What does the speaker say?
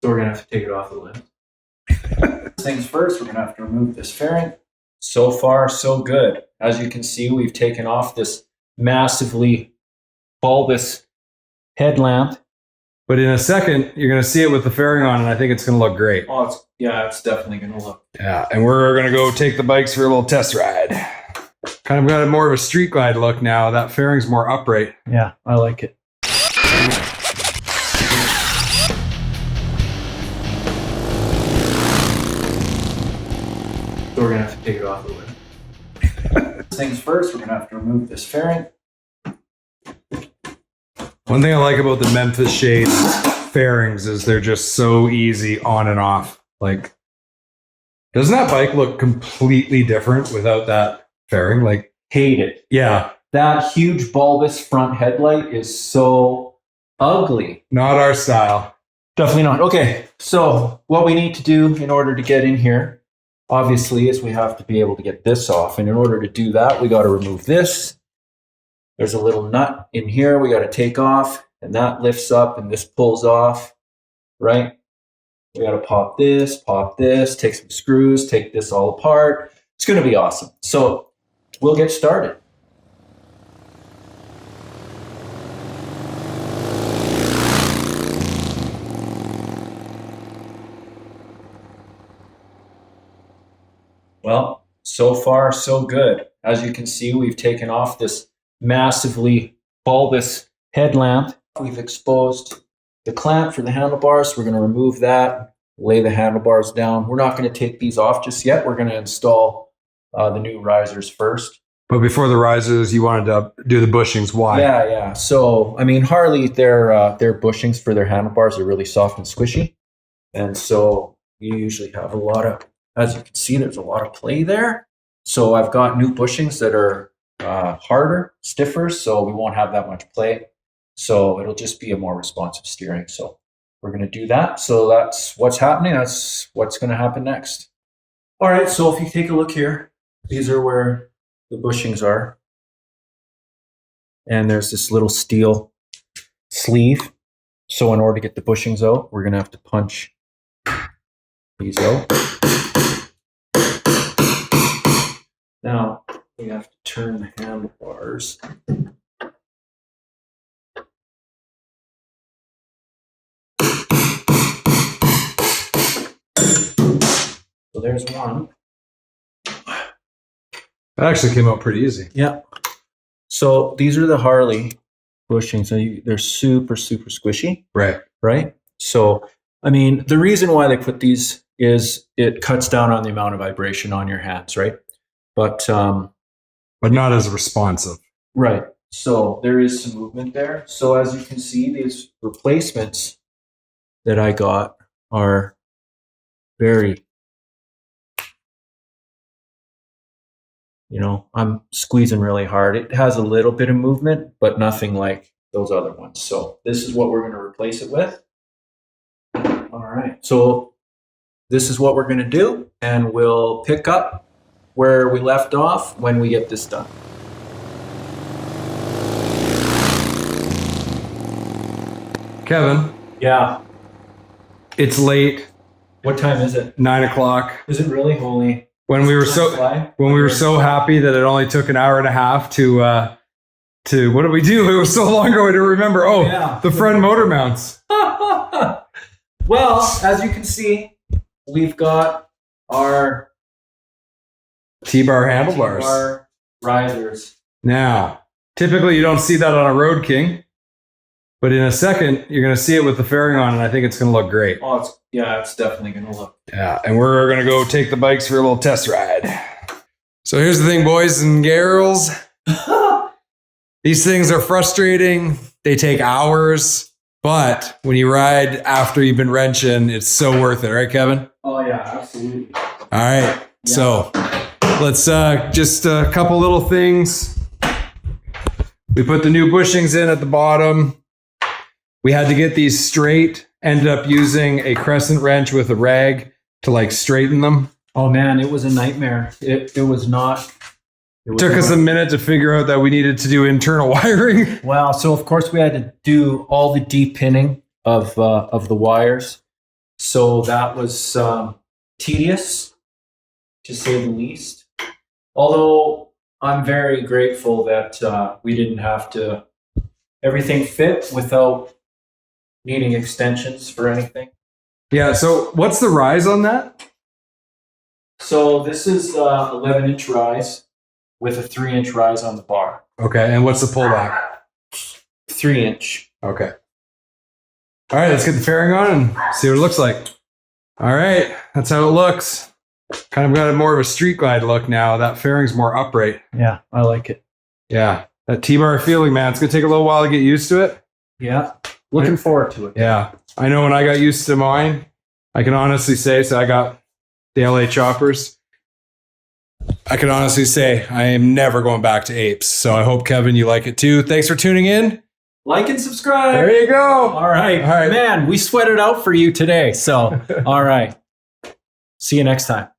So we're going to have to take it off the lift. Things first, we're going to have to remove this fairing. So far, so good. As you can see, we've taken off this massively bulbous headlamp. But in a second, you're going to see it with the fairing on, and I think it's going to look great. Oh, it's definitely going to look. Yeah, and we're going to go take the bikes for a little test ride. Kind of got more of a street glide look now. That fairing's more upright. Yeah, I like it. So we're going to have to take it off the lift. Things first, we're going to have to remove this fairing. One thing I like about the Memphis Shade fairings is they're just so easy on and off. Like, doesn't that bike look completely different without that fairing? Like, Hate it. yeah, That huge bulbous front headlight is so ugly. not our style. Definitely not. Okay, so what we need to do in order to get in here, obviously, is we have to be able to get this off. And in order to do that, we got to remove this. There's a little nut in here we got to take off, and that lifts up and this pulls off, right? We got to pop this, take some screws, take this all apart. It's going to be awesome. So we'll get started. Well, so far, so good. As you can see, we've taken off this massively bulbous headlamp. We've exposed the clamp for the handlebars. We're going to remove that, lay the handlebars down. We're not going to take these off just yet. We're going to install the new risers first. But before the risers, you wanted to do the bushings. Why? Yeah. So, I mean, Harley, their bushings for their handlebars are really soft and squishy. And so you usually have a lot of, as you can see, there's a lot of play there. So I've got new bushings that are harder, stiffer, so we won't have that much play. So it'll just be a more responsive steering. So we're going to do that. So that's what's happening. That's what's going to happen next. All right, so if you take a look here, these are where the bushings are. And there's this little steel sleeve. So in order to get the bushings out, we're going to have to punch these out. Now we have to turn the handlebars. So there's one. That actually came out pretty easy. Yeah. So these are the Harley bushings. They're super, super squishy. Right? So, I mean, the reason why they put these is it cuts down on the amount of vibration on your hands, right? But not as responsive. Right. So there is some movement there. So as you can see, these replacements that I got are very, I'm squeezing really hard. It has a little bit of movement, but nothing like those other ones. So this is what we're going to replace it with. All right. So this is what we're going to do, and we'll pick up where we left off when we get this done. Kevin. Yeah. It's late. What time is it? 9 o'clock. Is it really? Holy. When we were so happy that it only took an hour and a half to what did we do? It was so long ago I don't remember. Oh, yeah. The front motor mounts. Well, as you can see, we've got our T-bar handlebars. T-bar risers. Now, typically you don't see that on a Road King, but in a second you're going to see it with the fairing on, and I think it's going to look great. Oh, it's definitely going to look. Yeah, and we're going to go take the bikes for a little test ride. So here's the thing, boys and girls. These things are frustrating. They take hours, but when you ride after you've been wrenching, it's so worth it, right, Kevin? Oh yeah, absolutely. All right, yeah. So let's just a couple little things. We put the new bushings in at the bottom. We had to get these straight. Ended up using a crescent wrench with a rag to like straighten them. Oh man, it was a nightmare. It was not. It took us a minute to figure out that we needed to do internal wiring. Wow. So of course we had to do all the deep pinning of the wires. So that was tedious, to say the least. Although I'm very grateful that we didn't have to, everything fit without needing extensions for anything. Yeah. So what's the rise on that? So this is 11-inch rise with a 3-inch rise on the bar. Okay. And what's the pullback? 3-inch. Okay. All right. Let's get the fairing on and see what it looks like. All right. That's how it looks. Kind of got a more of a street glide look now. That fairing's more upright. Yeah, I like it. Yeah. That T-bar feeling, man. It's going to take a little while to get used to it. Yeah. Looking forward to it. Yeah. I know when I got used to mine, I can honestly say, so I got the LA choppers. I can honestly say I am never going back to apes. So I hope, Kevin, you like it too. Thanks for tuning in. Like and subscribe. There you go. All right. All right. Man, we sweated out for you today. So, all right. See you next time.